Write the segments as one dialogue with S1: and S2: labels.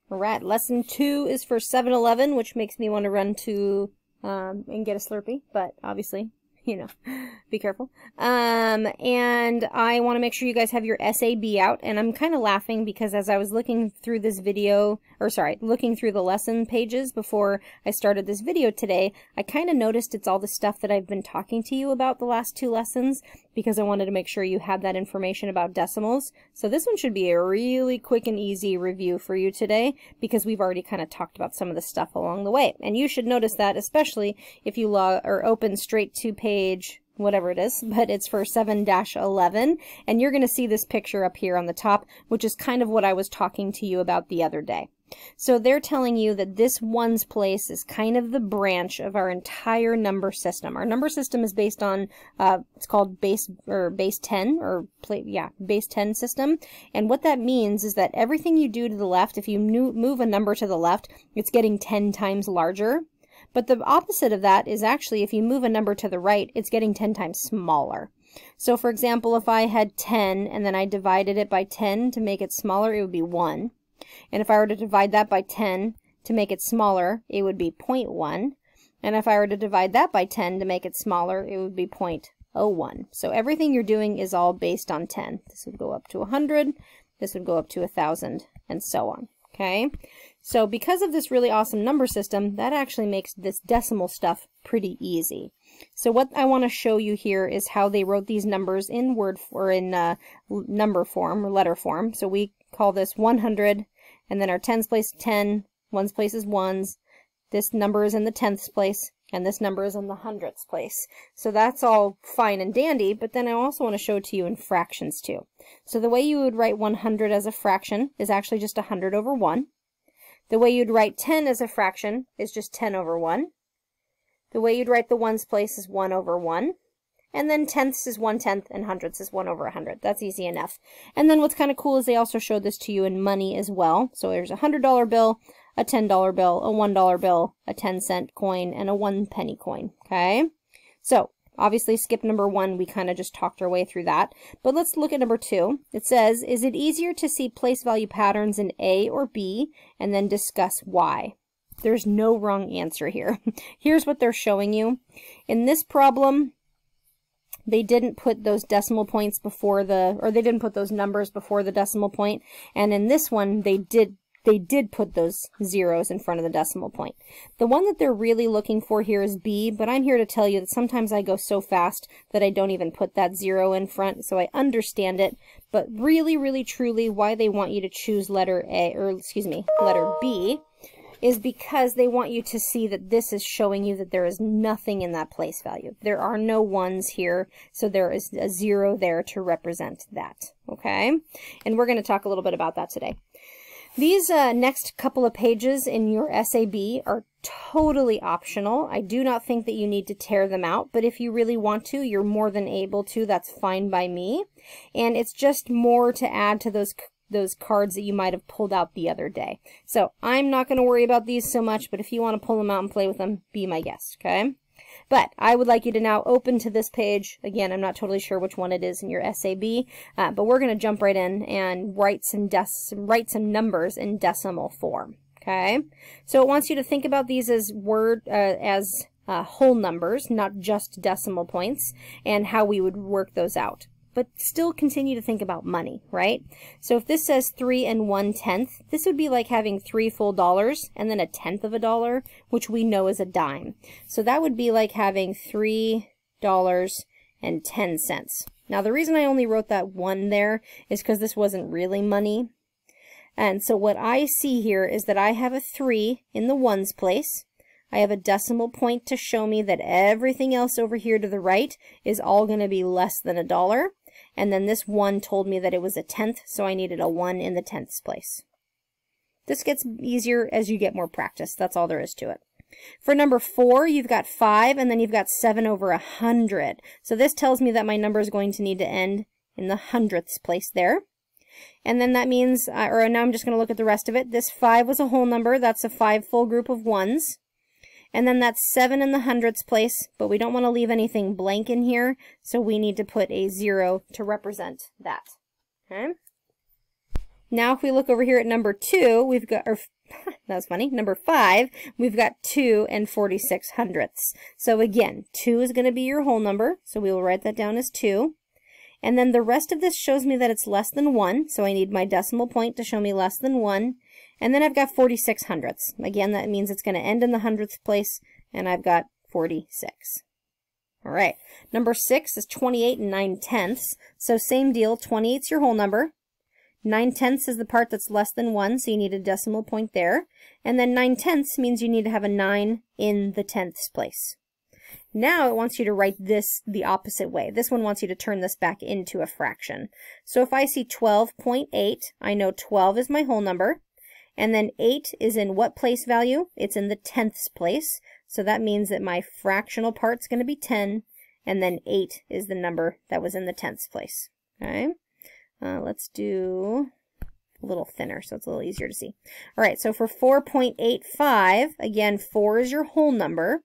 S1: Alright, lesson 2 is for 7-Eleven, which makes me want to run to and get a Slurpee, but obviously, you know, be careful. And I want to make sure you guys have your SAB out, and I'm kind of laughing because as I was looking through this video, or sorry, looking through the lesson pages before I started this video today, I kind of noticed it's all the stuff that I've been talking to you about the last 2 lessons, because I wanted to make sure you had that information about decimals. So this one should be a really quick and easy review for you today, because we've already kind of talked about some of the stuff along the way. And you should notice that, especially if you log or open straight to page whatever it is, but it's for 7-11, and you're going to see this picture up here on the top, which is kind of what I was talking to you about the other day. So they're telling you that this ones place is kind of the branch of our entire number system. Our number system is based on, it's called base 10, or base 10 system. And what that means is that everything you do to the left, if you move a number to the left, it's getting 10 times larger. But the opposite of that is actually if you move a number to the right, it's getting 10 times smaller. So for example, if I had 10 and then I divided it by 10 to make it smaller, it would be 1. And if I were to divide that by 10 to make it smaller, it would be 0.1. And if I were to divide that by 10 to make it smaller, it would be 0.01. So everything you're doing is all based on 10. This would go up to 100, this would go up to 1,000, and so on. Okay? So because of this really awesome number system, that actually makes this decimal stuff pretty easy. So what I want to show you here is how they wrote these numbers in word or in number form or letter form. So we call this 100, and then our tens place 10, ones place is ones. This number is in the tenths place, and this number is in the hundredths place. So that's all fine and dandy, but then I also want to show it to you in fractions too. So the way you would write 100 as a fraction is actually just 100 over 1. The way you'd write 10 as a fraction is just 10 over 1. The way you'd write the ones place is 1 over 1. And then tenths is 1/10 and hundredths is 1 over 100. That's easy enough. And then what's kind of cool is they also showed this to you in money as well. So there's a $100 bill, a $10 bill, a $1 bill, a 10-cent coin, and a 1-penny coin. Okay? So obviously skip number 1. We kind of just talked our way through that. But let's look at number 2. It says, is it easier to see place value patterns in A or B, and then discuss why? There's no wrong answer here. Here's what they're showing you. In this problem, they didn't put those decimal points before they didn't put those numbers before the decimal point. And in this one, they did put those zeros in front of the decimal point. The one that they're really looking for here is B, but I'm here to tell you that sometimes I go so fast that I don't even put that 0 in front, so I understand it. But really, really, truly, why they want you to choose letter B is because they want you to see that this is showing you that there is nothing in that place value. There are no ones here, so there is a 0 there to represent that, okay? And we're going to talk a little bit about that today. These next couple of pages in your SAB are totally optional. I do not think that you need to tear them out, but if you really want to, you're more than able to. That's fine by me. And it's just more to add to those cards that you might have pulled out the other day. So I'm not going to worry about these so much, but if you want to pull them out and play with them, be my guest, okay? But I would like you to now open to this page. Again, I'm not totally sure which one it is in your SAB, but we're going to jump right in and write some numbers in decimal form, okay? So it wants you to think about these as whole numbers, not just decimal points, and how we would work those out. But still continue to think about money, right? So if this says 3 1/10, this would be like having 3 full dollars and then 1/10 of a dollar, which we know is a dime. So that would be like having $3.10. Now the reason I only wrote that 1 there is because this wasn't really money. And so what I see here is that I have a 3 in the ones place. I have a decimal point to show me that everything else over here to the right is all going to be less than $1. And then this 1 told me that it was 1/10, so I needed a 1 in the tenths place. This gets easier as you get more practice. That's all there is to it. For number 4, you've got 5, and then you've got 7 over 100. So this tells me that my number is going to need to end in the hundredths place there. And then that means, or now I'm just going to look at the rest of it. This 5 was a whole number. That's a 5 full group of ones. And then that's 7 in the hundredths place, but we don't want to leave anything blank in here, so we need to put a 0 to represent that. Okay? Now if we look over here at number 2, we've got, or that was funny, number 5, we've got 2 and 46 hundredths. So again, 2 is going to be your whole number, so we will write that down as 2. And then the rest of this shows me that it's less than 1, so I need my decimal point to show me less than 1. And then I've got 46 hundredths. Again, that means it's going to end in the hundredths place, and I've got 46. All right, number 6 is 28 and 9/10. So same deal, 28's your whole number. 9/10 is the part that's less than 1, so you need a decimal point there. And then 9/10 means you need to have a 9 in the tenths place. Now it wants you to write this the opposite way. This one wants you to turn this back into a fraction. So if I see 12.8, I know 12 is my whole number. And then 8 is in what place value? It's in the tenths place. So that means that my fractional part's going to be 10. And then 8 is the number that was in the tenths place. Okay? Let's do a little thinner so it's a little easier to see. All right, so for 4.85, again, 4 is your whole number.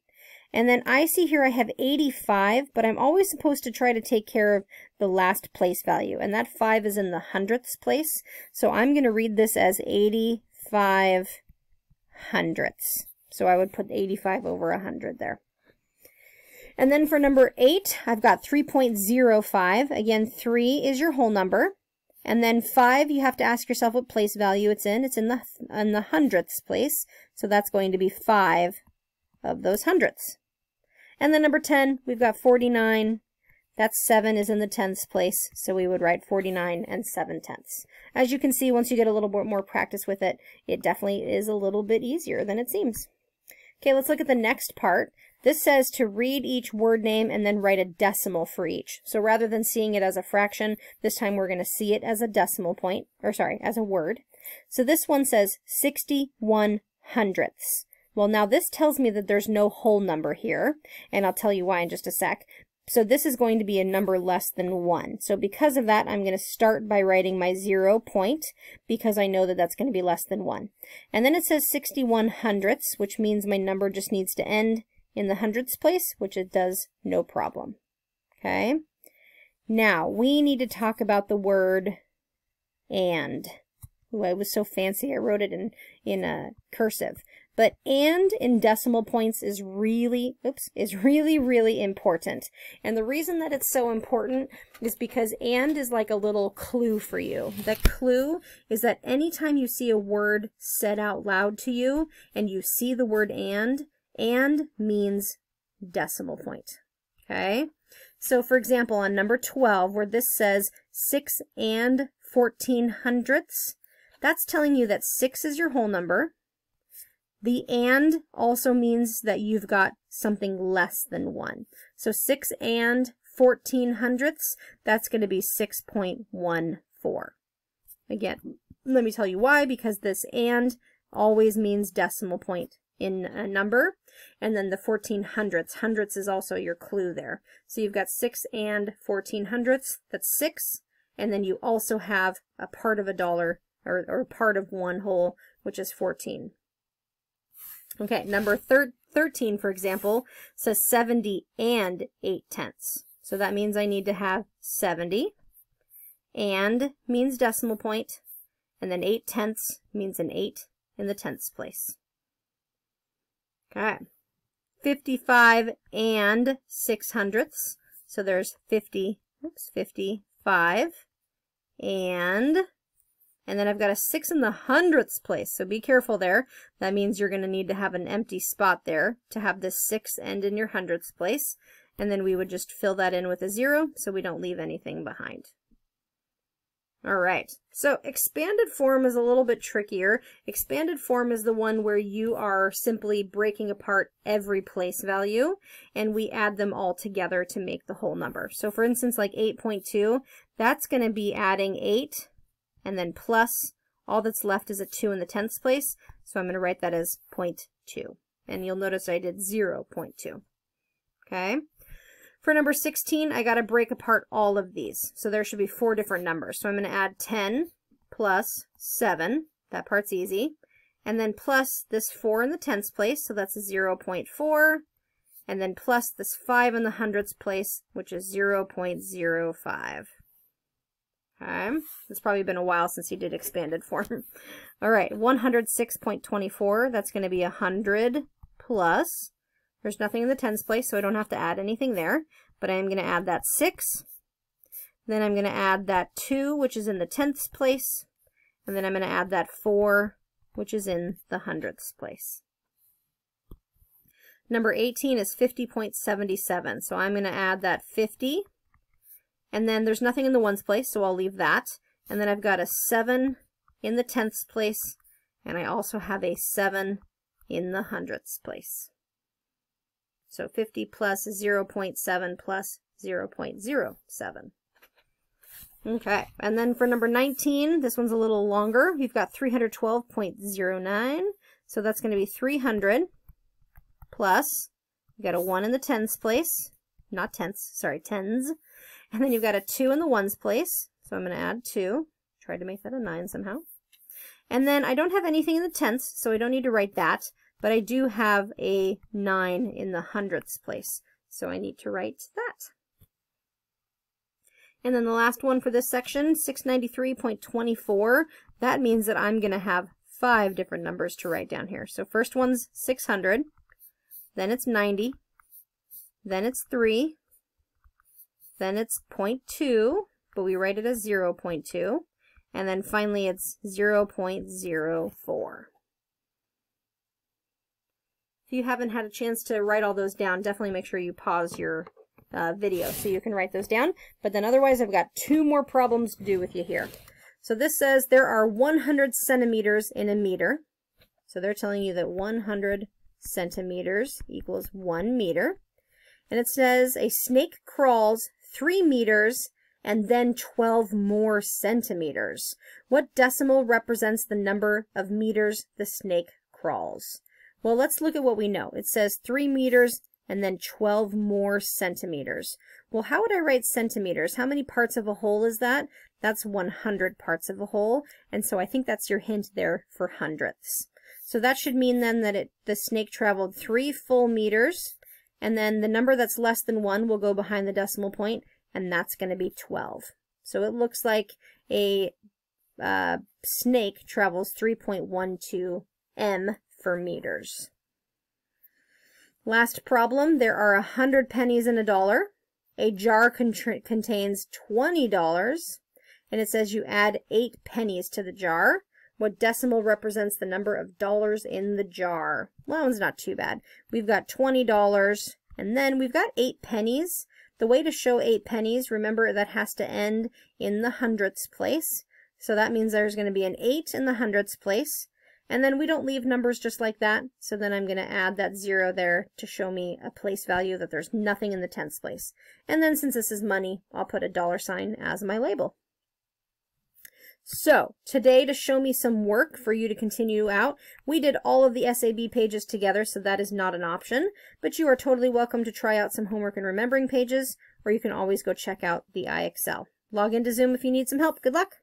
S1: And then I see here I have 85, but I'm always supposed to try to take care of the last place value. And that 5 is in the hundredths place. So I'm going to read this as 85 hundredths. So I would put 85 over 100 there. And then for number 8, I've got 3.05. Again, 3 is your whole number. And then 5, you have to ask yourself what place value it's in. It's in the hundredths place. So that's going to be 5 of those hundredths. And then number 10, we've got 49. That 7 is in the tenths place, so we would write 49 and 7/10. As you can see, once you get a little bit more practice with it, it definitely is a little bit easier than it seems. Okay, let's look at the next part. This says to read each word name and then write a decimal for each. So rather than seeing it as a fraction, this time we're going to see it as a decimal point, or sorry, as a word. So this one says 61 hundredths. Well, now this tells me that there's no whole number here, and I'll tell you why in just a sec. So this is going to be a number less than 1. So because of that, I'm going to start by writing my 0 point, because I know that that's going to be less than 1. And then it says 61 hundredths, which means my number just needs to end in the hundredths place, which it does no problem. Okay? Now, we need to talk about the word and. Ooh, it was so fancy, I wrote it in cursive. But and in decimal points is really important. And the reason that it's so important is because and is like a little clue for you. The clue is that anytime you see a word said out loud to you and you see the word and means decimal point. Okay? So for example, on number 12, where this says 6 and 14 hundredths, that's telling you that 6 is your whole number. The and also means that you've got something less than 1. So 6 and 14 hundredths, that's going to be 6.14. Again, let me tell you why, because this and always means decimal point in a number. And then the 14 hundredths, hundredths is also your clue there. So you've got 6 and 14 hundredths, that's 6. And then you also have a part of a dollar, or part of one whole, which is 14. Okay, number 13, for example, says 70 and 8/10. So that means I need to have 70, and means decimal point, and then 8/10 means an 8 in the tenths place. Okay, 55 and 6 hundredths. So there's 55, and then I've got a 6 in the hundredths place, so be careful there. That means you're going to need to have an empty spot there to have this 6 end in your hundredths place. And then we would just fill that in with a 0 so we don't leave anything behind. All right, so expanded form is a little bit trickier. Expanded form is the one where you are simply breaking apart every place value, and we add them all together to make the whole number. So for instance, like 8.2, that's going to be adding 8, and then plus, all that's left is a 2 in the tenths place, so I'm going to write that as 0.2. And you'll notice I did 0.2. Okay? For number 16, I got to break apart all of these. So there should be 4 different numbers. So I'm going to add 10 plus 7. That part's easy. And then plus this 4 in the tenths place, so that's a 0.4. And then plus this 5 in the hundredths place, which is 0.05. Okay, it's probably been a while since he did expanded form. All right, 106.24, that's going to be 100 plus. There's nothing in the tens place, so I don't have to add anything there, but I'm going to add that 6. Then I'm going to add that 2, which is in the tenths place, and then I'm going to add that 4, which is in the hundredths place. Number 18 is 50.77, so I'm going to add that 50, and then there's nothing in the ones place, so I'll leave that. And then I've got a 7 in the tenths place, and I also have a 7 in the hundredths place. So 50 plus 0.7 plus 0.07. Okay, and then for number 19, this one's a little longer. You've got 312.09, so that's going to be 300 plus, you've got a 1 in the tens place, not tenths, sorry, tens. And then you've got a 2 in the ones place, so I'm going to add 2. Tried to make that a 9 somehow. And then I don't have anything in the tenths, so I don't need to write that, but I do have a 9 in the hundredths place, so I need to write that. And then the last one for this section, 693.24, that means that I'm going to have 5 different numbers to write down here. So first one's 600, then it's 90, then it's 3, then it's 0.2, but we write it as 0.2, and then finally it's 0.04. If you haven't had a chance to write all those down, definitely make sure you pause your video so you can write those down. But then otherwise, I've got 2 more problems to do with you here. So this says there are 100 centimeters in a meter. So they're telling you that 100 centimeters equals 1 meter. And it says a snake crawls 3 meters and then 12 more centimeters. What decimal represents the number of meters the snake crawls? Well, let's look at what we know. It says 3 meters and then 12 more centimeters. Well, how would I write centimeters? How many parts of a whole is that? That's 100 parts of a whole, and so I think that's your hint there for hundredths. So that should mean then that the snake traveled 3 full meters, and then the number that's less than 1 will go behind the decimal point, and that's going to be 12. So it looks like a snake travels 3.12 m for meters. Last problem, there are 100 pennies in a dollar. A jar contains $20, and it says you add 8 pennies to the jar. What decimal represents the number of dollars in the jar? Well, that one's not too bad. We've got $20, and then we've got 8 pennies. The way to show 8 pennies, remember that has to end in the hundredths place. So that means there's going to be an 8 in the hundredths place. And then we don't leave numbers just like that, so then I'm going to add that 0 there to show me a place value that there's nothing in the tenths place. And then since this is money, I'll put a $sign as my label. So, today to show me some work for you to continue out, we did all of the SAB pages together, so that is not an option, but you are totally welcome to try out some homework and remembering pages, or you can always go check out the iExcel. Log into Zoom if you need some help. Good luck!